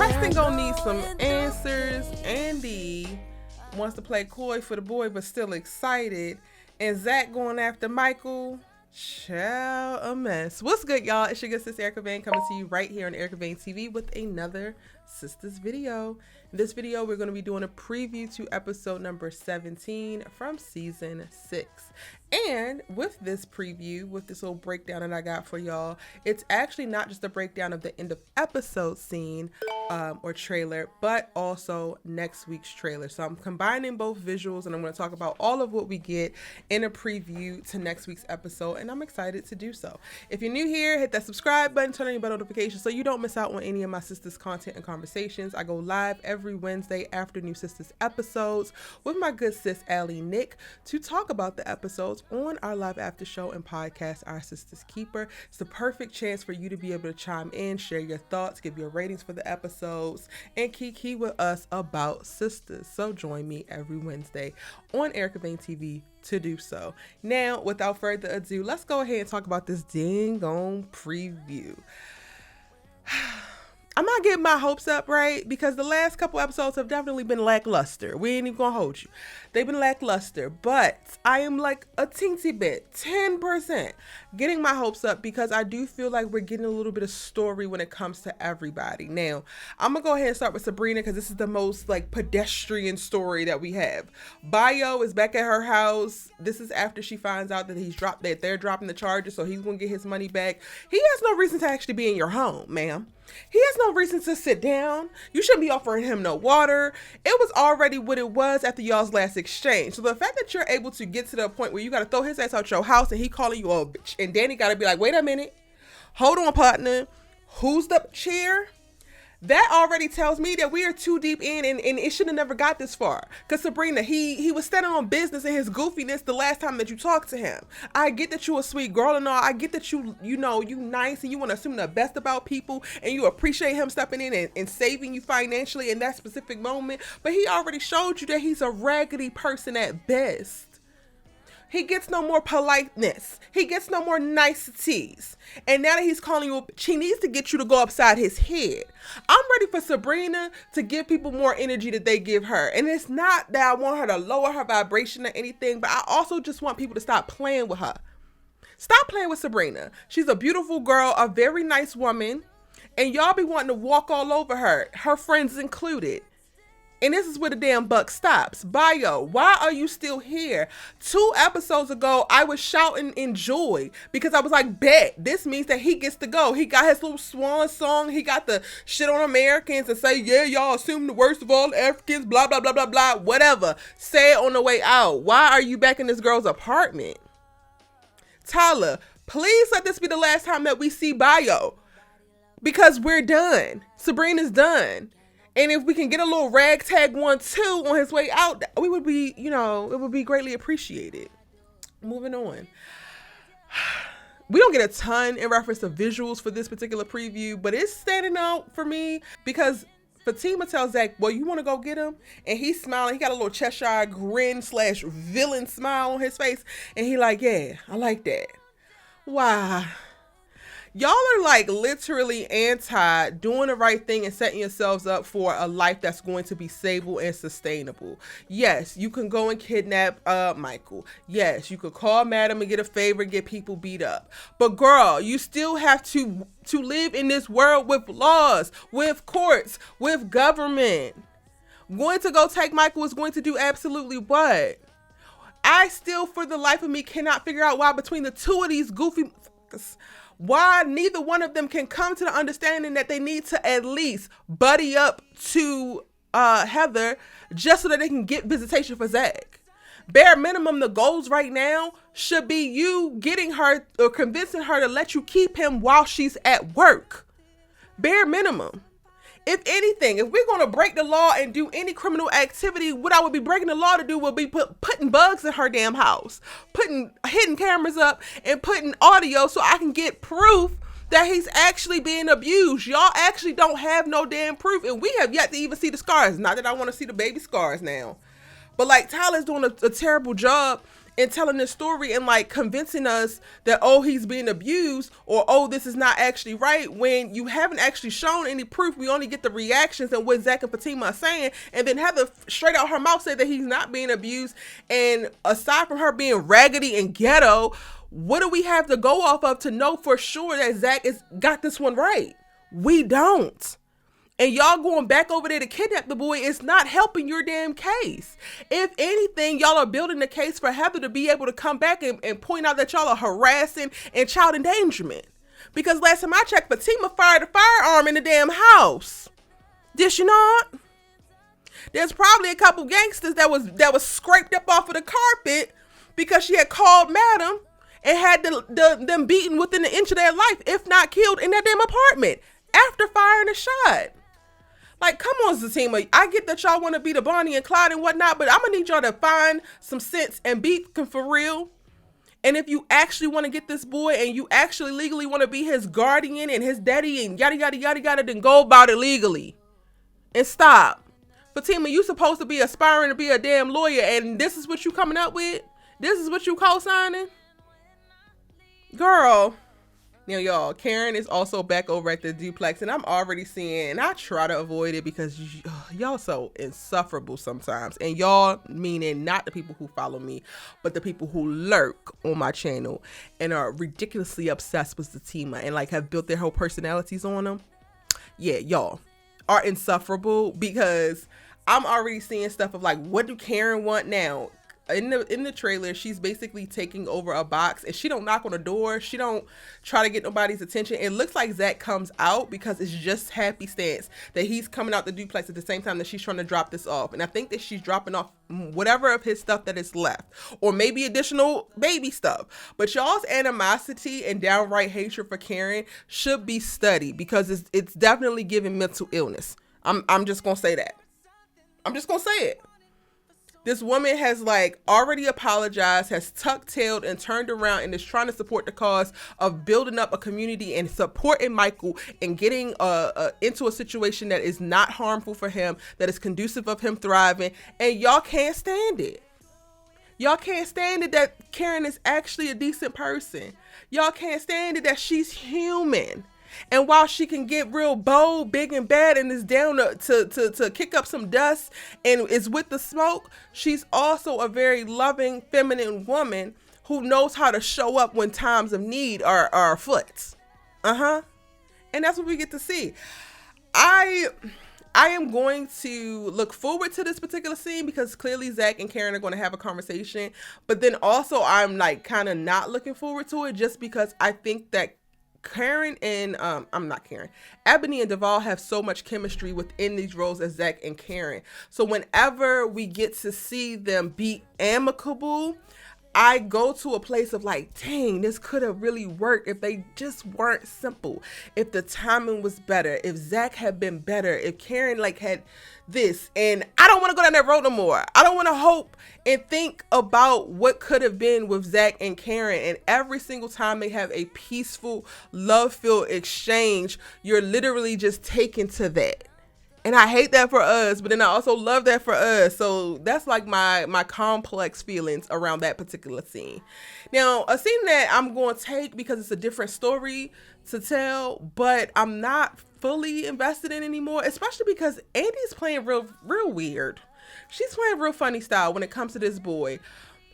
Preston gonna need some answers. Andi wants to play coy for the boy, but still excited. And Zach going after Michael. Child, a mess. What's good, y'all? It's your good sis Erica Vane coming to you right here on Erica Vane TV with another Sistas video. In this video, we're going to be doing a preview to episode number 17 from season 6. And with this preview, with this little breakdown that I got for y'all, it's actually not just a breakdown of the end of episode scene or trailer, but also next week's trailer. So I'm combining both visuals and I'm going to talk about all of what we get in a preview to next week's episode, and I'm excited to do so. If you're new here, hit that subscribe button, turn on your bell notifications so you don't miss out on any of my Sistas content and conversations. I go live every Wednesday after new Sistas episodes with my good sis Allie Nick to talk about the episodes on our live after show and podcast, Our Sistas Keeper. It's the perfect chance for you to be able to chime in, share your thoughts, give your ratings for the episodes, and kiki with us about Sistas. So join me every Wednesday on Erica Vane TV to do so. Now, without further ado, let's go ahead and talk about this dang on preview. I'm not getting my hopes up, right? Because the last couple episodes have definitely been lackluster. We ain't even gonna hold you. They've been lackluster, but I am like a teensy bit, 10%, getting my hopes up because I do feel like we're getting a little bit of story when it comes to everybody. Now, I'm gonna go ahead and start with Sabrina because this is the most like pedestrian story that we have. Bio is back at her house. This is after she finds out that they're dropping the charges, so he's gonna get his money back. He has no reason to actually be in your home, ma'am. He has no reason to sit down. You shouldn't be offering him no water. It was already what it was after y'all's last exchange. So the fact that you're able to get to the point where you got to throw his ass out your house and he calling you a bitch, and Danny got to be like, wait a minute, hold on, partner, who's the chair? That already tells me that we are too deep in and it should have never got this far. Because Sabrina, he was standing on business and his goofiness the last time that you talked to him. I get that you a sweet girl and all. I get that you nice and you want to assume the best about people and you appreciate him stepping in and saving you financially in that specific moment. But he already showed you that he's a raggedy person at best. He gets no more politeness. He gets no more niceties. And now that he's calling you, she needs to get you to go upside his head. I'm ready for Sabrina to give people more energy that they give her. And it's not that I want her to lower her vibration or anything, but I also just want people to stop playing with her. Stop playing with Sabrina. She's a beautiful girl, a very nice woman, and y'all be wanting to walk all over her friends included. And this is where the damn buck stops. Bio, why are you still here? 2 episodes ago, I was shouting in joy because I was like, bet, this means that he gets to go. He got his little swan song. He got the shit on Americans and say, yeah, y'all assume the worst of all Africans, blah, blah, blah, blah, blah, whatever. Say it on the way out. Why are you back in this girl's apartment? Tyler, please let this be the last time that we see Bio because we're done. Sabrina's done. And if we can get a little ragtag 1-2 on his way out, we would be, it would be greatly appreciated. Moving on. We don't get a ton in reference to visuals for this particular preview, but it's standing out for me because Fatima tells Zach, well, you want to go get him? And he's smiling. He got a little Cheshire grin / villain smile on his face. And he like, yeah, I like that. Why? Y'all are like literally anti doing the right thing and setting yourselves up for a life that's going to be stable and sustainable. Yes, you can go and kidnap Michael. Yes, you could call Madam and get a favor and get people beat up. But girl, you still have to live in this world with laws, with courts, with government. Going to go take Michael is going to do absolutely what? I still, for the life of me, cannot figure out why between the two of these goofy fuckers, why neither one of them can come to the understanding that they need to at least buddy up to Heather just so that they can get visitation for Zach. Bare minimum, the goals right now should be you getting her or convincing her to let you keep him while she's at work. Bare minimum. If anything, if we're going to break the law and do any criminal activity, what I would be breaking the law to do would be putting bugs in her damn house, putting hidden cameras up and putting audio so I can get proof that he's actually being abused. Y'all actually don't have no damn proof. And we have yet to even see the scars. Not that I want to see the baby scars now. But like Tyler's doing a terrible job and telling this story and like convincing us that, oh, he's being abused, or oh, this is not actually right, when you haven't actually shown any proof. We only get the reactions and what Zach and Fatima are saying, and then Heather straight out her mouth said that he's not being abused. And aside from her being raggedy and ghetto, what do we have to go off of to know for sure that Zach got this one right? We don't. And y'all going back over there to kidnap the boy is not helping your damn case. If anything, y'all are building the case for Heather to be able to come back and point out that y'all are harassing and child endangerment. Because last time I checked, Fatima fired a firearm in the damn house. Did she not? There's probably a couple gangsters that was scraped up off of the carpet because she had called Madam and had them beaten within an inch of their life, if not killed, in that damn apartment after firing a shot. Like, come on, Fatima. I get that y'all want to be the Bonnie and Clyde and whatnot, but I'm going to need y'all to find some sense and be for real. And if you actually want to get this boy and you actually legally want to be his guardian and his daddy and yada, yada, yada, yada, then go about it legally. And stop. Fatima, you supposed to be aspiring to be a damn lawyer, and this is what you coming up with? This is what you co-signing? Girl. Now, y'all, Karen is also back over at the duplex, and I'm already seeing, and I try to avoid it because y'all so insufferable sometimes. And y'all, meaning not the people who follow me, but the people who lurk on my channel and are ridiculously obsessed with Fatima and like have built their whole personalities on them. Yeah, y'all are insufferable because I'm already seeing stuff of like, what do Karen want now? In the trailer, she's basically taking over a box, and she don't knock on the door. She don't try to get nobody's attention. It looks like Zach comes out because it's just happy stance that he's coming out the duplex at the same time that she's trying to drop this off. And I think that she's dropping off whatever of his stuff that is left, or maybe additional baby stuff. But y'all's animosity and downright hatred for Karen should be studied because it's definitely giving mental illness. I'm just gonna say that. I'm just gonna say it. This woman has like already apologized, has tuck-tailed and turned around and is trying to support the cause of building up a community and supporting Michael and getting into a situation that is not harmful for him, that is conducive of him thriving. And y'all can't stand it. Y'all can't stand it that Karen is actually a decent person. Y'all can't stand it that she's human. And while she can get real bold, big and bad, and is down to kick up some dust and is with the smoke, she's also a very loving, feminine woman who knows how to show up when times of need are afoot. And that's what we get to see. I am going to look forward to this particular scene because clearly Zach and Karen are going to have a conversation. But then also I'm like kind of not looking forward to it just because I think that Karen and Ebony and Devale have so much chemistry within these roles as Zach and Karen. So whenever we get to see them be amicable, I go to a place of like, dang, this could have really worked if they just weren't simple. If the timing was better, if Zach had been better, if Karen like had this. And I don't want to go down that road no more. I don't want to hope and think about what could have been with Zach and Karen. And every single time they have a peaceful, love-filled exchange, you're literally just taken to that. And I hate that for us, but then I also love that for us. So that's like my complex feelings around that particular scene. Now, a scene that I'm going to take because it's a different story to tell, but I'm not fully invested in anymore, especially because Andi's playing real weird. She's playing real funny style when it comes to this boy.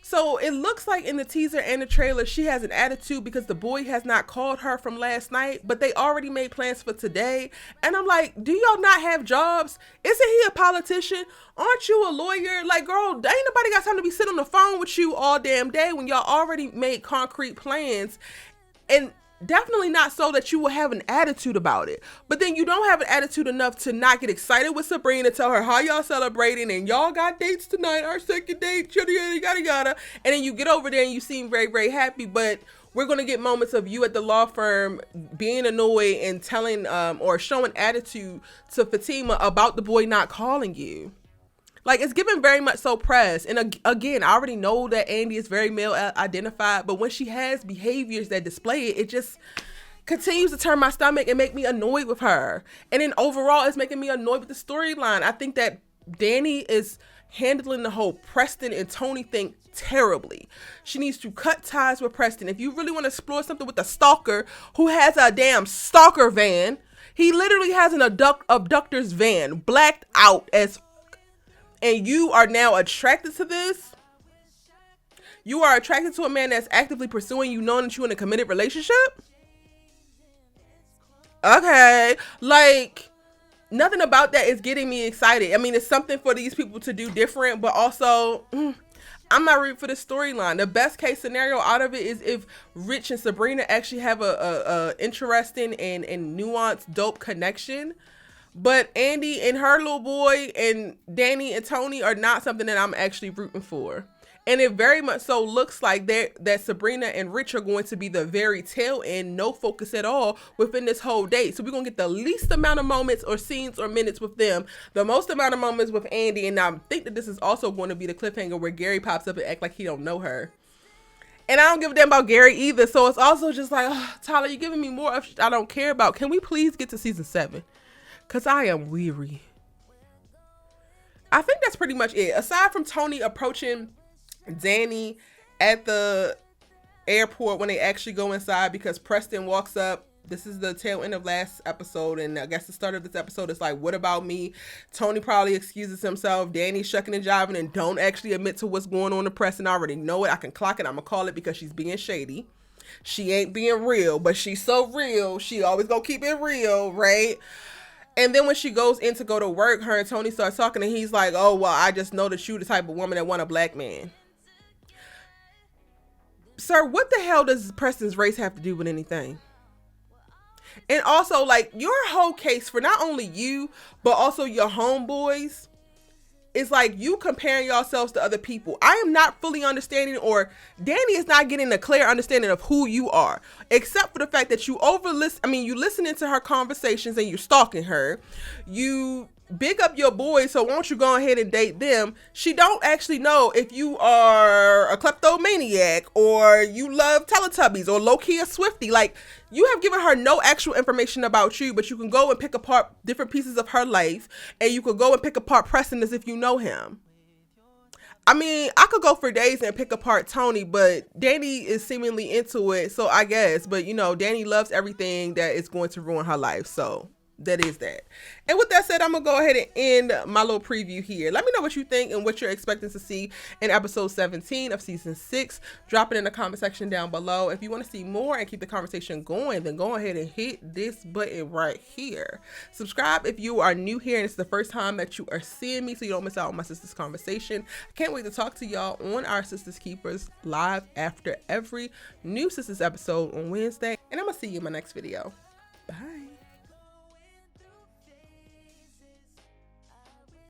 So it looks like in the teaser and the trailer, she has an attitude because the boy has not called her from last night, but they already made plans for today. And I'm like, do y'all not have jobs? Isn't he a politician? Aren't you a lawyer? Like, girl, ain't nobody got time to be sitting on the phone with you all damn day when y'all already made concrete plans. And definitely not so that you will have an attitude about it. But then you don't have an attitude enough to not get excited with Sabrina, tell her how y'all celebrating and y'all got dates tonight, our second date, yada, yada, yada, yada. And then you get over there and you seem very, very happy, but we're going to get moments of you at the law firm being annoyed and telling or showing attitude to Fatima about the boy not calling you. Like, it's given very much so press. And again, I already know that Andi is very male identified, but when she has behaviors that display it, it just continues to turn my stomach and make me annoyed with her. And then overall, it's making me annoyed with the storyline. I think that Danni is handling the whole Preston and Tony thing terribly. She needs to cut ties with Preston. If you really want to explore something with a stalker who has a damn stalker van, he literally has an abductor's van, blacked out as, and you are now attracted to this. You are attracted to a man that's actively pursuing you, knowing that you're in a committed relationship. Okay, like, nothing about that is getting me excited. I mean, it's something for these people to do different, but also, I'm not ready for the storyline. The best case scenario out of it is if Rich and Sabrina actually have a interesting and nuanced, dope connection. But Andi and her little boy and Danni and Tony are not something that I'm actually rooting for. And it very much so looks like that Sabrina and Rich are going to be the very tail end, no focus at all within this whole date. So we're going to get the least amount of moments or scenes or minutes with them, the most amount of moments with Andi. And I think that this is also going to be the cliffhanger where Gary pops up and act like he don't know her. And I don't give a damn about Gary either. So it's also just like, oh, Tyler, you're giving me more of shit I don't care about. Can we please get to season 7? Because I am weary. I think that's pretty much it. Aside from Tony approaching Danni at the airport when they actually go inside because Preston walks up. This is the tail end of last episode, and I guess the start of this episode is like, what about me? Tony probably excuses himself. Danny's shucking and jiving and don't actually admit to what's going on to Preston. I already know it. I can clock it. I'm gonna call it because she's being shady. She ain't being real, but she's so real. She always gonna keep it real, right? And then when she goes in to go to work, her and Tony start talking, and he's like, oh, well, I just know that you the type of woman that want a black man. Sir, what the hell does Preston's race have to do with anything? And also, like, your whole case for not only you, but also your homeboys is like you comparing yourselves to other people. I am not fully understanding, or Danni is not getting a clear understanding of who you are, except for the fact that you you listening to her conversations and you're stalking her. You big up your boys, so won't you go ahead and date them? She don't actually know if you are a kleptomaniac or you love Teletubbies or low-key a Swiftie. Like, you have given her no actual information about you, but you can go and pick apart different pieces of her life, and you could go and pick apart Preston as if you know him. I mean, I could go for days and pick apart Tony, but Danni is seemingly into it, so I guess. But, Danni loves everything that is going to ruin her life, so that is that. And with that said, I'm gonna go ahead and end my little preview here. Let me know what you think and what you're expecting to see in episode 17 of season 6. Drop it in the comment section down below. If you want to see more and keep the conversation going, then go ahead and hit this button right here. Subscribe if you are new here and it's the first time that you are seeing me, so you don't miss out on my Sistas conversation. I can't wait to talk to y'all on our Sistas Keepers live after every new Sistas episode on Wednesday. And I'm gonna see you in my next video. Bye.